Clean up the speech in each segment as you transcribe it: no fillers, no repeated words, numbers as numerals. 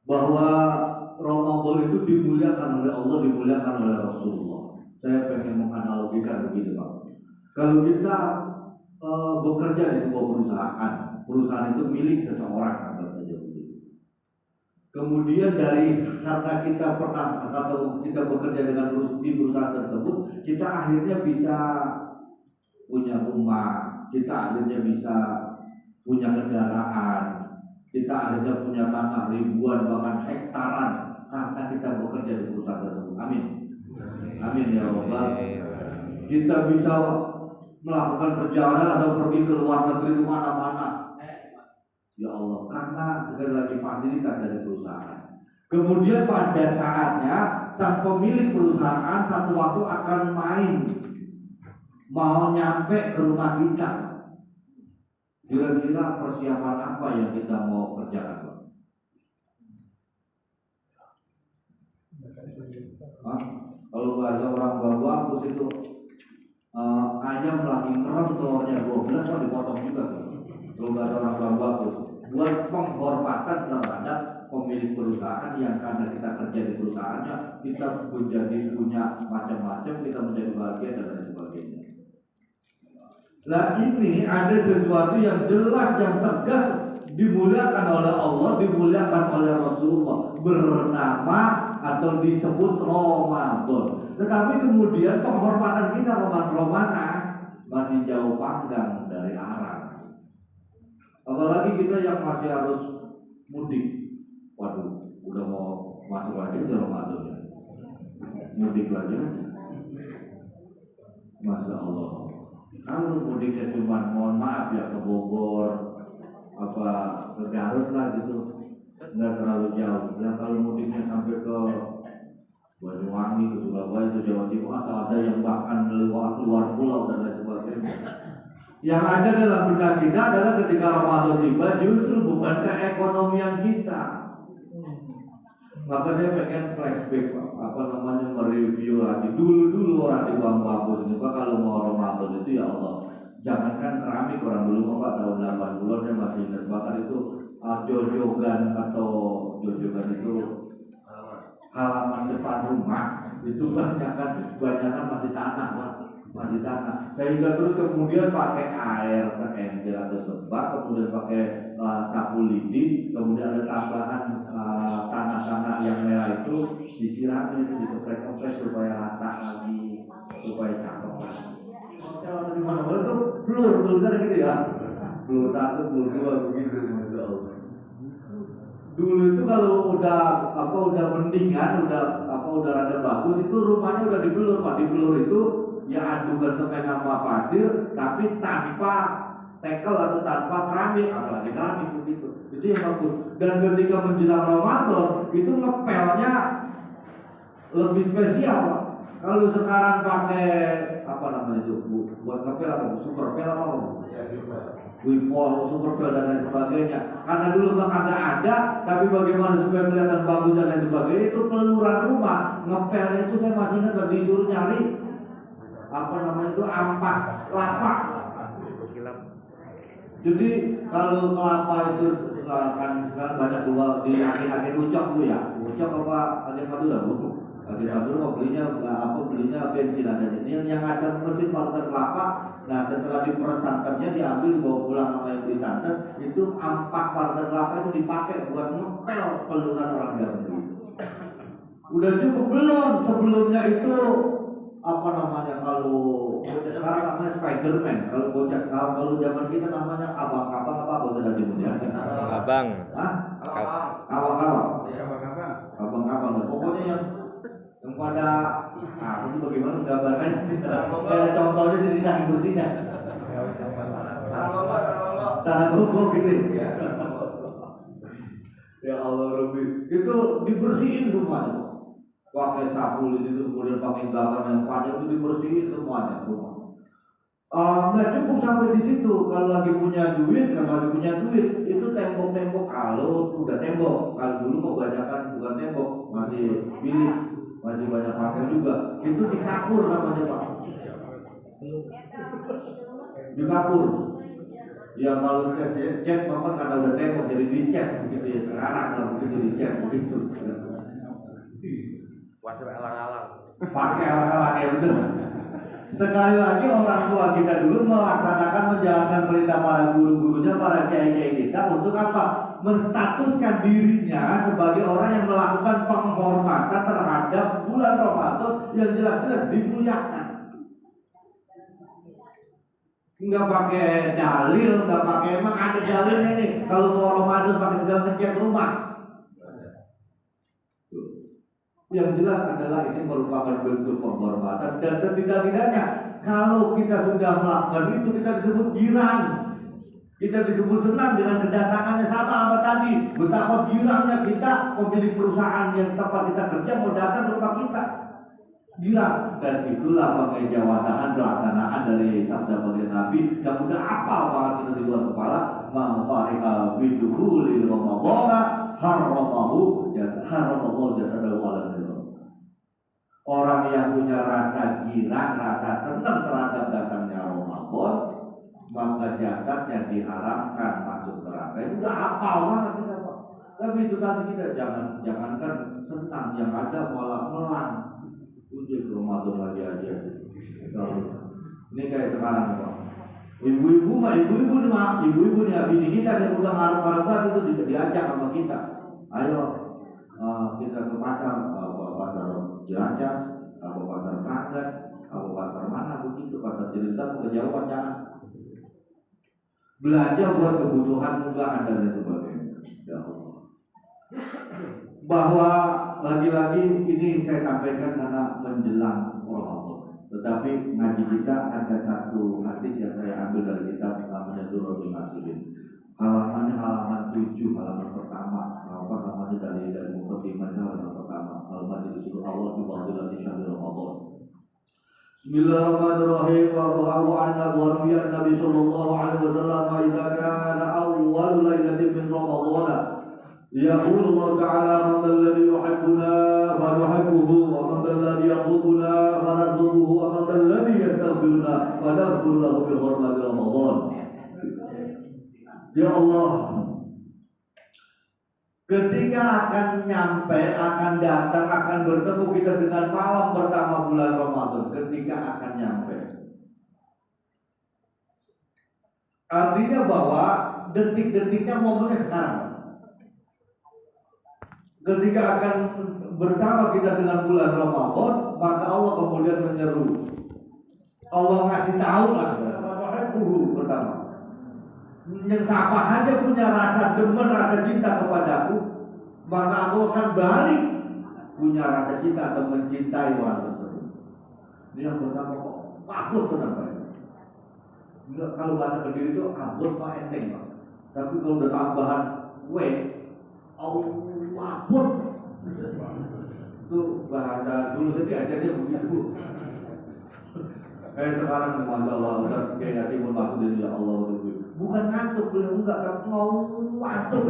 Bahwa Ramadan itu dimuliakan oleh Allah, dimuliakan oleh Rasulullah. Saya pengen menganalogikan begini Pak. Kalau kita bekerja di sebuah perusahaan itu milik seseorang atau saja begitu. Kemudian karena kita pernah atau kita bekerja di perusahaan tersebut, kita akhirnya bisa punya rumah, kita akhirnya bisa punya kendaraan, kita akhirnya punya tanah ribuan bahkan hektaran karena kita bekerja di perusahaan tersebut. Amin. Amin ya Allah. Kita bisa melakukan perjalanan atau pergi ke luar negeri ke mana-mana. Ya Allah, karena sekali lagi fasilitas dari perusahaan. Kemudian pada saatnya sang pemilik perusahaan satu waktu akan mau nyampe ke rumah kita. Kira-kira persiapan apa yang kita mau kerjakan, Pak? Kalau nggak ada orang bagus itu ayam lagi ngerem telurnya 12 kan dipotong juga tuh. Kalau nggak ada orang bagus, buat penghormatan terhadap pemilik perusahaan yang karena kita kerja di perusahaannya, kita menjadi punya macam-macam, kita menjadi bagian dan lain sebagainya. Nah ini ada sesuatu yang jelas, yang tegas, dimuliakan oleh Allah, dimuliakan oleh Rasulullah, bernama atau disebut Ramadan. Tetapi kemudian penghormatan kita roman-romanan masih jauh panggang dari arah. Apalagi kita yang masih harus mudik. Waduh, udah mau masuk lagi ke Ramadan ya. Mudik lagi aja. Masya Allah. Kalau mudiknya cuma mohon maaf ya ke Bogor, apa ke Garut lah gitu, nggak terlalu jauh. Nah kalau mudiknya sampai ke Banyuwangi, ke Surabaya, ke Jawa Timur, atau ada yang bahkan luar pulau dan lain sebagainya. Yang ada dalam benak kita adalah ketika Ramadan tiba justru bukan keekonomian kita. Maka saya pengen flashback, mereview lagi dulu orang di bangku aku ini, Pak, kalau Jangankan keramik, orang dulu Pak tahun 80-an saya masih ingat bahkan itu jojogan itu halaman depan rumah itu banyakan masih tanah Pak, masih tanah. Sehingga terus kemudian pakai air seember atau sebak, kemudian pakai sapu lidi, kemudian ada tambahan tanah-tanah yang merah itu disiramin, itu dikepres-kepres supaya rata lagi, supaya cakep lagi. Kalau di mana-mana tuh pelur tulisannya gitu ya, pelur 1, pelur 2 begitu, masya Allah. Dulu itu kalau udah mendingan, udah rada bagus itu rumahnya udah dibelur Pak. Dibelur itu ya adukan semen sama pasir, tapi tanpa tekel atau tanpa keramik, apalagi keramik begitu. Itu yang bagus. Dan ketika menjelang Ramadan itu ngepelnya lebih spesial Pak. Kalau sekarang pakai apa namanya itu buat ngepel apa? Super pel apa? Wipol, superpel dan lain sebagainya. Karena dulu kagak ada, tapi bagaimana supaya kelihatan bagus dan lain sebagainya itu peluran rumah. Ngepelnya itu saya masih ingat disuruh nyari apa namanya itu ampas kelapa. Jadi kalau kelapa itu kan sekarang banyak dua di akhir-akhir ucok tuh ya. Ucok apa akhir madu lah bu. Akhir madu mau belinya bensin aja. Ini yang ada mesin parut kelapa. Nah setelah diperes santannya diambil dibawa pulang sama yang beli santan, itu ampas parut kelapa itu dipakai buat ngepel peluran orang Jawa. Udah cukup belum? Sebelumnya itu apa namanya kalau sekarang namanya Spiderman, kalau zaman kita namanya abang-abang apa bahasa Dasimnya? Abang. Hah? Abang-abang. Pokoknya yang pada apa sih bagaimana menggambarkannya? Ada contohnya di samping kursinya. Cara ngomong gitu. Ya Allah Rabbi, itu dibersihin semuanya. Pakai sapu itu kemudian pakai gagang yang panjang itu dibersihin semuanya rumah. Nggak cukup sampai di situ. Kalau lagi punya duit itu tembok-tembok kalau udah tembok. Kalau dulu kebanyakan bukan tembok, masih bilik, masih banyak pakai juga. Itu dikapur namanya Pak. Dikapur. Ya kalau cat memang karena udah tembok jadi dicat begitu ya sekarang lah begitu dicat begitu. Pakai alang-alang. Pakai alang-alang ya betul. Sekali lagi orang tua kita dulu melaksanakan menjalankan perintah para guru-gurunya, para kiai-kiai kita untuk apa? Menstatuskan dirinya sebagai orang yang melakukan penghormatan terhadap bulan Ramadan yang jelas-jelas dimuliakan. Nggak pakai dalil, nggak pakai emang ada dalilnya nih. Kalau mau Ramadan pakai segala ngecat rumah. Yang jelas adalah ini merupakan bentuk penghormatan dan setidak-tidaknya kalau kita sudah melakukan itu kita disebut girang, kita disebut senang dengan kedatangannya sama tadi. Betapa girangnya kita pemilik perusahaan yang tempat kita kerja mau datang ke rumah kita, girang. Dan itulah pakai jawatan pelaksanaan dari sabda baginda Nabi yang udah apal banget kita di luar kepala. Ma'farika bidukhuli Ramadhan haramallahu jasadahu ala. Orang yang punya rasa girang, rasa senang terhadap datangnya Ramadan, maka jasadnya diharamkan masuk neraka. Itu udah hafal banget kita Pak. Tapi itu tadi kita jangankan senang, yang ada malah melang. Uji Ramadan lagi aja. Ini kayak sekarang Pak. Ibu-ibu nih bini kita yang udah ngarep-ngarep itu diajak sama kita. Ayo kita ke pasar Jelacas, atau pasar Keranggan, atau pasar mana begitu, pasar Cilintar, kejauhan jangan. Belanja buat kebutuhan munggahan dan lain sebagainya. Ya Allah. Bahwa lagi-lagi ini saya sampaikan karena menjelang Ramadan. Tetapi ngaji kita ada satu hadis yang saya ambil dari kitab namanya Durratul Nasirin. Halamannya halaman 7, halaman pertama. Apa namanya dari mukadimahnya halaman pertama. Halaman di surah Allah di fadilati syahr Ramadan. Bismillahirrahmanirrahim. Wa anna warwiya Nabi sallallahu alaihi wasallam idza kana awwal lailatin min Ramadan Yaqulu Allah Ta'ala man alladhi yuhibbuna fa nuhibbuhu wa man alladhi yaghdubuna fa naghdhubuhu wa man alladhi yastaghfiruna fa naghfir lahu bi hurmati Ramadan. Ya Allah, ketika akan nyampe, akan datang, akan bertemu kita dengan malam pertama bulan Ramadan, ketika akan nyampe, artinya bahwa detik-detiknya momennya sekarang. Ketika akan bersama kita dengan bulan Ramadan, maka Allah kemudian menyeru. Allah ngasih tahu lah, pertama. Yang siapa aja punya rasa demen, rasa cinta kepadaku, maka aku akan balik punya rasa cinta atau mencintai orang tersebut. Ini yang pertama kok, takut kenapa ya? Enggak, kalau bahasa Kediri itu abot pak enteng pak. Tapi kalau udah tambahan abot itu bahasa dulu saya diajarnya begitu. Kayak sekarang nih masya Allah, Ustaz kayak ngasih pun maksudnya ya Allah bukan ngantuk beliau enggak, tapi mau ngantuk.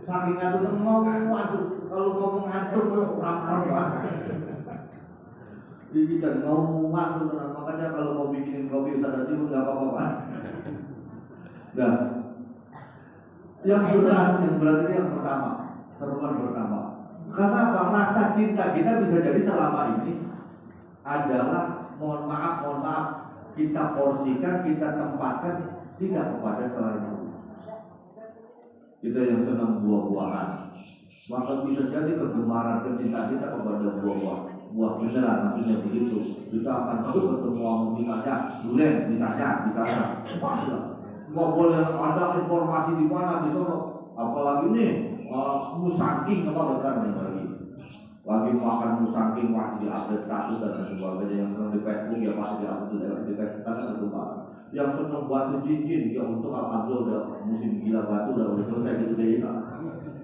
Saking ngantuk mau ngantuk, kalau ngomong ngantuk ramah. Jadi kan ngomongan tuh, makanya kalau mau bikinin kopi Ustaz Asyik nggak apa-apa Pak. Nah, yang berat ini yang pertama, seruan pertama. Karena apa? Rasa cinta kita bisa jadi selama ini adalah mohon maaf kita porsikan, kita tempatkan tidak kepada selain Allah. Kita yang senang buah-buahan, maka bisa jadi kegemaran kecintaan kita kepada buah beneran, maksudnya begitu. Kita akan terus ketemu misalnya durian, misalnya nggak boleh ada informasi di mana di sana, apalagi nih musangking apa besar nih lagi makan musangking masih di update status dan sebagainya, yang senang di Facebook ya masih di update di Facebook kan itu Pak. Yang senang batu cincin ya untuk alhamdulillah udah musim gila batu udah selesai gitu deh ya.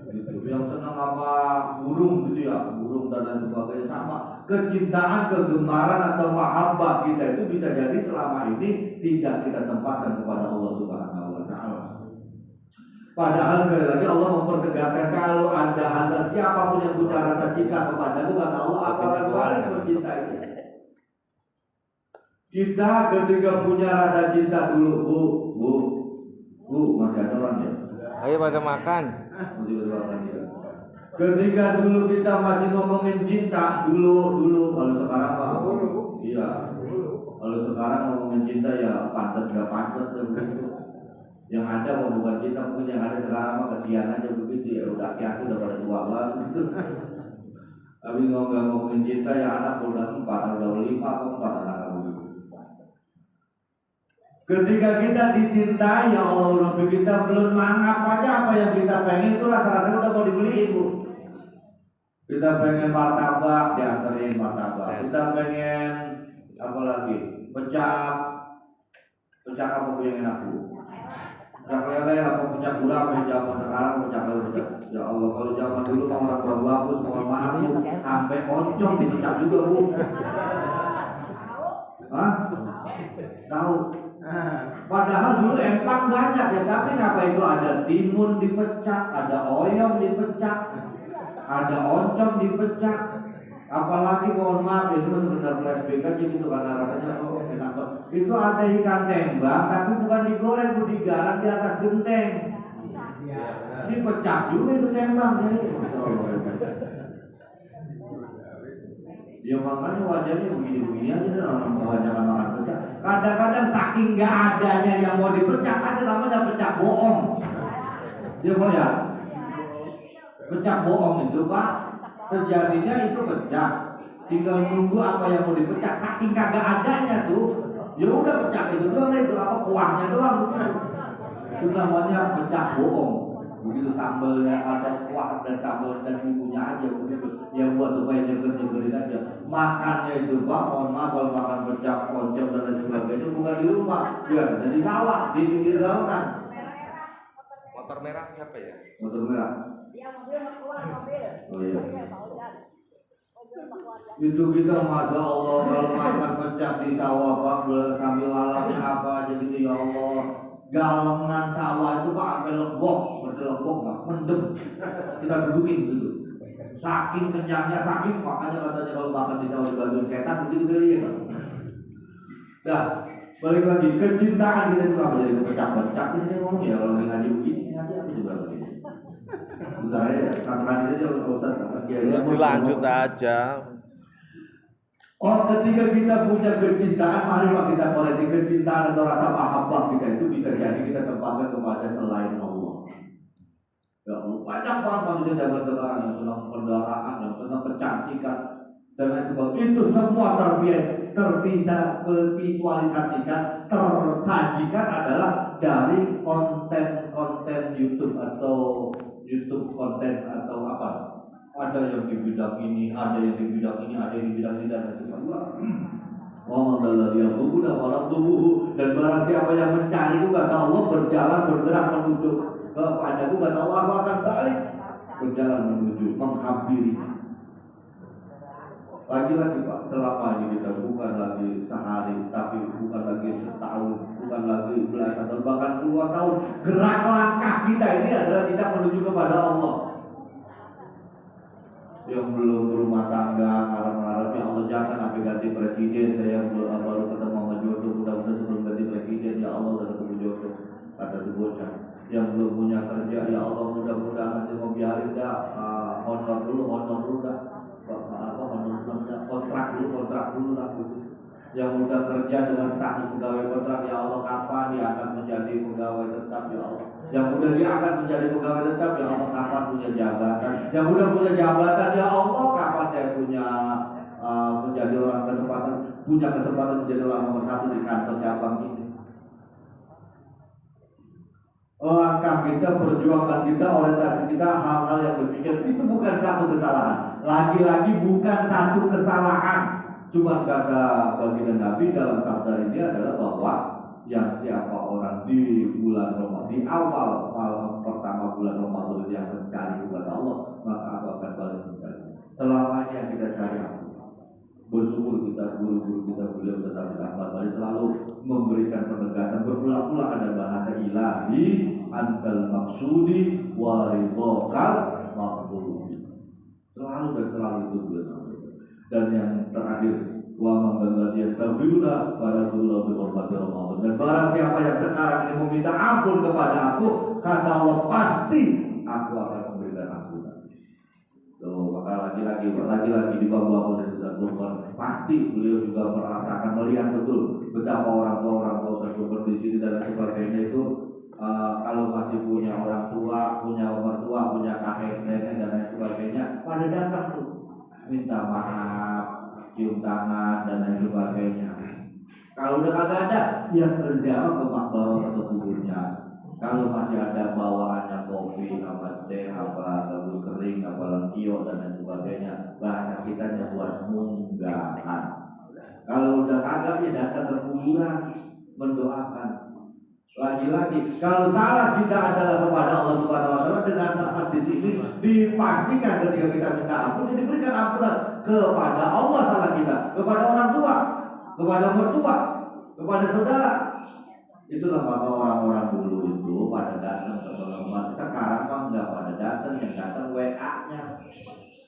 Gitu. Yang senang apa burung gitu ya, burung dan lain sebagainya sama. Kecintaan, kegemaran atau mahabbah kita itu bisa jadi selama ini tidak kita tempatkan kepada Allah Subhanahu wa Ta'ala. Padahal sekali lagi Allah mempertegaskan kalau anda siapapun yang punya rasa cinta kepadaku, kata Allah akan balik mencintainya. Kita ketika punya rasa cinta dulu, bu, masih ada orang ya? Ayo pada makan. Masih ada orang ya. Ketika dulu kita masih ngomongin cinta, dulu kalau sekarang mah, iya. Kalau sekarang ngomongin cinta ya pantas gak pantas dan begitu. Yang ada mau bukan cinta, mungkin yang ada sekarang mah kesian aja begitu ya, udah aki udah pada tua banget gitu. Tapi ngomongin cinta ya anak udah 4, udah 5 atau 4 anak begitu. Ketika kita dicintai ya Allah, kita belum mangap aja apa yang kita pengen itu rasa-rasa udah mau dibeliin bu. Kita pengen martabak dianterin martabak. Kita pengen apa lagi? Pecak apa yang enak bu? Pecak lele atau pecak gula apa yang zaman sekarang pecak lele. Ya Allah, kalau zaman dulu mau orang bagus, mohon maaf bu, sampai pocong dipecak juga bu. Hah? Tahu? Padahal dulu empang banyak ya, tapi ngapa itu ada timun dipecak, ada oyong dipecak, ada oncom dipecak, apalagi mohon maaf itu sebenarnya flashback aja gitu karena rasanya enak banget. Itu ada ikan tembak tapi bukan digoreng, digarang di atas genteng. Ini pecak juga itu tembak ya. Ya makanya wajahnya begini-begini aja orang kebanyakan makan pecak. Kadang-kadang saking nggak adanya yang mau dipecak, ada namanya pecak bohong. Ya Pak ya. Pecak bohong itu Pak, sejatinya itu pecak. Tinggal nunggu apa yang mau dipecak. Saking kagak adanya tuh, ya udah pecak itu doang itu apa kuahnya doang. Itu namanya pecak bohong. Begitu sambalnya ada kuah dan sambal dan bumbunya aja begitu. Ya buat supaya nyeger-nyegerin aja. Makannya itu Pak, mohon maaf kalau makan pecak, oncom dan lain sebagainya bukan di rumah, ya ada di sawah, di pinggir jalanan. Motor merah siapa ya? Motor merah. Oh iya. Itu kita masya Allah kalau makan pecak di sawah Pak, sambil alamnya apa aja gitu ya Allah. galengan sawah itu Pak sampai legok, seperti legok Pak, mendem. Kita dudukin gitu. Saking kenyangnya, saking makanya katanya kalau makan di sawah dibantuin setan begitu kali ya Pak. Dah, balik lagi kecintaan kita itu apa jadi kepecah-pecah sih saya ngomong ya kalau lagi ngaji begini ngaji apa juga begini. Bentar ya, satu hadis aja Ustaz. Dilanjut aja. Oh, ketika kita punya kecintaan, mari Pak kita koreksi kecintaan atau rasa mahabbah kita itu bisa jadi kita tempatkan kepada selain Allah. Ya Allah, banyak banget manusia zaman sekarang yang senang kendaraan, yang senang kecantikan dan lain sebagainya. Itu semua tervisualisasikan, tersajikan adalah dari konten-konten YouTube atau YouTube konten atau apa? Ada yang di bidang ini, ada yang di bidang ini, ada yang di bidang ini dan lain sebagainya. Dan barang siapa yang mencari itu kata Allah berjalan bergerak menuju kepadaku kata Allah aku akan balik berjalan menuju menghampiri. Lagi-lagi Pak, selama ini kita bukan lagi sehari, tapi bukan lagi setahun, bukan lagi belasan tahun, bahkan puluhan tahun. Gerak langkah kita ini adalah kita menuju kepada Allah. Yang belum berumah tangga, ngarep-ngarep ya Allah jangan sampai ganti presiden. Saya baru ketemu sama jodoh, mudah-mudahan sebelum ganti presiden ya Allah udah ketemu jodoh. Kata tuh bocah. Yang belum punya kerja ya Allah mudah-mudahan saya mau biarin dah honor dulu dah. Kontrak dulu lah gitu. Yang udah kerja dengan status pegawai kontrak ya Allah kapan dia akan menjadi pegawai tetap ya Allah. Yang udah diangkat menjadi pegawai tetap ya Allah kapan punya jabatan. Yang udah punya jabatan ya Allah kapan saya punya menjadi orang punya kesempatan menjadi orang nomor 1 di kantor cabang ini. Langkah kita, perjuangan kita, orientasi kita, hal-hal yang demikian itu bukan satu kesalahan. Lagi-lagi bukan satu kesalahan. Cuma kata baginda Nabi dalam sabda ini adalah bahwa yang siapa orang di bulan Ramadan, di awal malam pertama bulan Ramadan yang mencari kepada Allah, maka aku akan balik mencari. Selamanya kita cari aku. Bersyukur kita, guru-guru kita beliau tetap ditambah balik selalu memberikan penegasan berulang-ulang ada bahasa ilahi antal maksudi waridokal maksudi selalu dan selalu itu beliau sampaikan. Dan yang terakhir wa manggalladhi yastaghfiruna pada zulul bi hurmati Ramadan. Dan barang siapa yang sekarang ini meminta ampun kepada aku, kata Allah pasti aku akan memberikan ampunan. Tuh, maka lagi-lagi di bawah Ustaz Zulkarnain pasti beliau juga merasakan melihat betul betapa orang tua Ustaz Zulkarnain di sini dan sebagainya itu kalau masih punya orang tua, punya mertua, punya kakek nenek dan lain sebagainya pada datang tuh minta maaf, cium tangan dan lain sebagainya. Kalau udah kagak ada, ya berziarah ke makbarah atau kuburnya. Kalau masih ada bawaannya kopi, apa teh, apa gabus kering, apa lengkio dan lain sebagainya, bahasa kita buat munggahan. Kalau udah kagak ya datang ke kuburan mendoakan. Lagi-lagi, kalau salah kita adalah kepada Allah Subhanahu Wa Taala dengan hadis ini dipastikan ketika kita minta ampun, diberikan ampunan kepada Allah salah kita, kepada orang tua, kepada mertua, kepada saudara. Itulah maka orang-orang dulu itu pada datang ke Ramadan. Sekarang mah nggak pada datang, yang datang WA-nya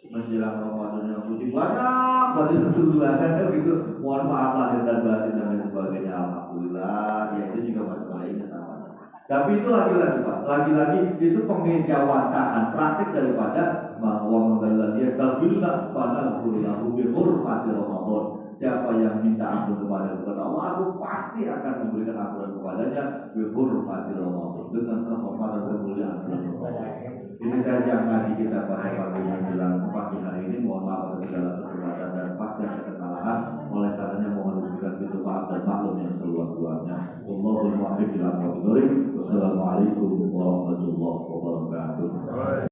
menjelang Ramadan yang suci banyak berarti bertujuan gitu. Mohon maaf lahir dan batin dan lain sebagainya. Alhamdulillah, ya itu juga masalah ingat namanya. Tapi itu lagi-lagi Pak, lagi-lagi itu pengejawantahan praktik daripada bahwa menggalakkan dia stabillah pada kuliahku bihurmati Ramadan. Siapa yang minta ampun kepada Allah, aku pasti akan memberikan ampunan kepadanya bihurmati Ramadan dengan kehormatan kemuliaan bulan Ramadan. Ini saja ngaji kita pada pagi menjelang pagi hari ini. Mohon maaf atas segala keterbatasan dan pasti ada kesalahan. Oleh karenanya mohon diberikan pintu maaf dan maklum yang seluas-luasnya. Wallahul muwaffiq ila aqwamit thoriq. Wassalamualaikum warahmatullahi wabarakatuh.